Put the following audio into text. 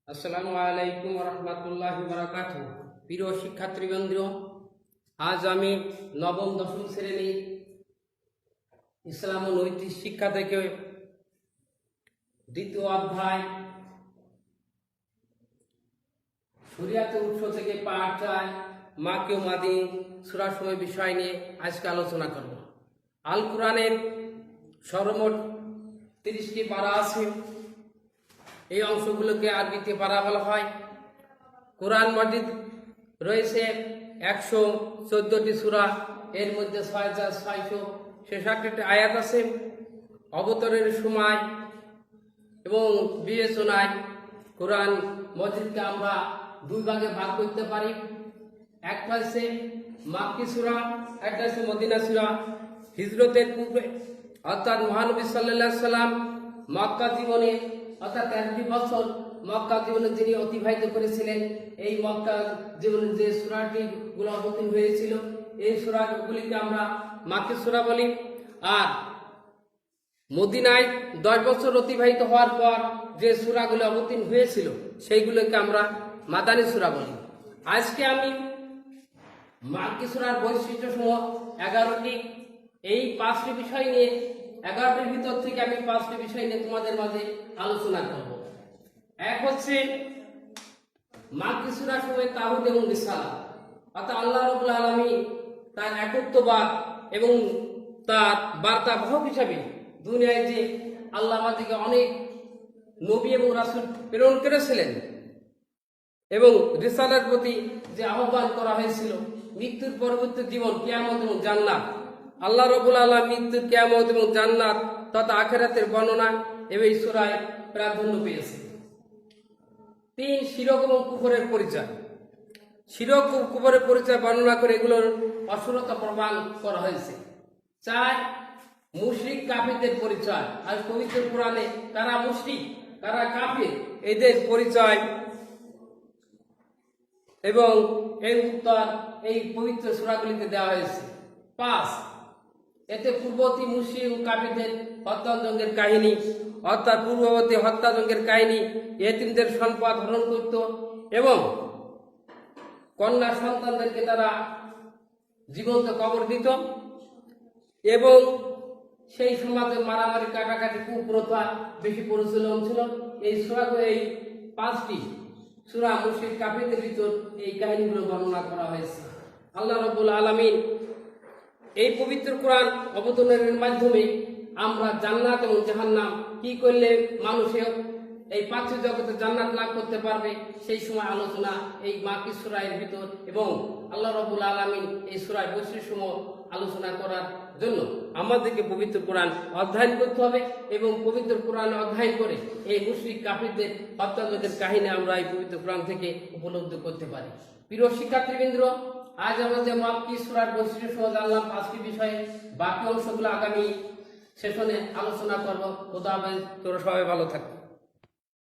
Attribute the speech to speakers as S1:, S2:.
S1: আসসালামু আলাইকুম রহমতুল্লাহি বারাকাতুহু। প্রিয় শিক্ষার্থীবৃন্দ, আজ আমি নবম দশম শ্রেণী ইসলাম ও নৈতিক শিক্ষা থেকে দ্বিতীয় অধ্যায় শরিয়াতের উৎস থেকে পাঠ 4 মাক্কি ও মাদিনী সূরা সমূহের বিষয় নিয়ে আজকে আলোচনা করব। আল কোরআনের সর্বমোট 30টি পারা আছে। এই অংশগুলোকে আরবিতে পারা বলা হয়। কোরআন মাজিদ রয়েছে 114টি সূরা, এর মধ্যে 6666টি আয়াত আছে। অবতরণের সময় এবং বিবেচনায় কোরআন মাজিদকে আমরা দুই ভাগে ভাগ করতে পারি। একটা হচ্ছে মাক্কি সূরা, একটা হচ্ছে মদিনা সূরা। হিজরতের পূর্বে অর্থাৎ মহানবী সাল্লাল্লাহু আলাইহি সাল্লাম মক্কা জীবনে অর্থাৎ 13টি বছর মক্কা জীবনে যিনি অতিবাহিত করেছিলেন, এই মক্কা জীবনে যে সূরাটি গুলো অবতীর্ণ হয়েছিল, এই সূরাগুলিকে আমরা মাক্কি সূরা বলি। আর মদিনায় 10 বছর অতিবাহিত হওয়ার পর যে সূরাগুলো অবতীর্ণ হয়েছিল, সেইগুলোকে আমরা মাদানী সূরা বলি। আজকে আমি মাক্কি সূরার বৈশিষ্ট্যসমূহ 11টি, এই 5টি বিষয় নিয়ে 11টির ভিতর থেকে আমি 5টি বিষয় নিয়ে তোমাদের মাঝে আলোচনা করব। এক হচ্ছে মাক্কি সূরার সময় তাওহীদ এবং রিসালাত, অর্থাৎ আল্লাহ রাব্বুল আলামিন তার একত্ববাদ এবং তার বার্তাবাহক হিসাবে দুনিয়ায় যে আল্লাহ আমাদেরকে অনেক নবী এবং রাসূল প্রেরণ করেছিলেন এবং রিসালাতের প্রতি যে আহ্বান করা হয়েছিল, মৃত্যুর পরবর্তী জীবন, কিয়ামত এবং জান্নাত, আল্লাহ রাব্বুল আলামিন মৃত্যু, কিয়ামত এবং জান্নাত তথা আখিরাতের বর্ণনা এই সূরায় প্রাধান্য পেয়েছে। 3 শিরক এবং কুফরের পরিচয়। শিরক ও কুফরের পরিচয় বর্ণনা করে এগুলোর অসুরতা প্রমাণ করা হয়েছে। 4 মুশরিক কাফিরদের পরিচয়। আর পবিত্র কোরআনে কারা মুশরিক, কারা কাফির, এদের পরিচয় এবং এর উত্তর এই পবিত্র সূরাগুলিতে দেওয়া হয়েছে। 5 এতে পূর্ববর্তী মুশরিক ও কাফিরদের হত্যাযজ্ঞের কাহিনী, অর্থাৎ পূর্ববর্তী হত্যাযজ্ঞের কাহিনী, ইয়েতিমদের সম্পদ হরণ করত এবং কন্যা সন্তানদেরকে তারা জীবন্ত কবর দিত এবং সেই সমাজে মারামারি, কাটাকাটি, কুপ্রথা বেশি প্রচলন ছিল। এই সূরাগুলো, এই 5টি সূরা মুশরিক কাফিরদের ভিতর এই কাহিনীগুলো বর্ণনা করা হয়েছে। আল্লাহ রাব্বুল আলামিন এই পবিত্র কোরআন অবতরণের মাধ্যমে আমরা জান্নাত এবং জাহান্নাম, কি করলে মানুষের এই পার্থিব জগতে জান্নাত লাভ করতে পারবে, সেই সময় আলোচনা এই মাক্কি সূরার ভিতর, এবং আল্লাহ রাব্বুল আলামিন এই সূরার বৈশিষ্ট্যসমূহ আলোচনা করার জন্য আমাদেরকে পবিত্র কোরআন অধ্যয়ন করতে হবে এবং পবিত্র কোরআন অধ্যয়ন করে এই মুশরিক কাফিরদের হত্যাযজ্ঞের কাহিনী আমরা এই পবিত্র কোরআন থেকে উপলব্ধি করতে পারি। প্রিয় শিক্ষার্থীবৃন্দ, আজ আমরা যে মাক্কি সূরার বৈশিষ্ট্য জানলাম 5টি বিষয়ে, বাকি অংশগুলো আগামী সেশনে আলোচনা করব। খোদা হাফেজ, তোমরা সবাই ভালো থাকো।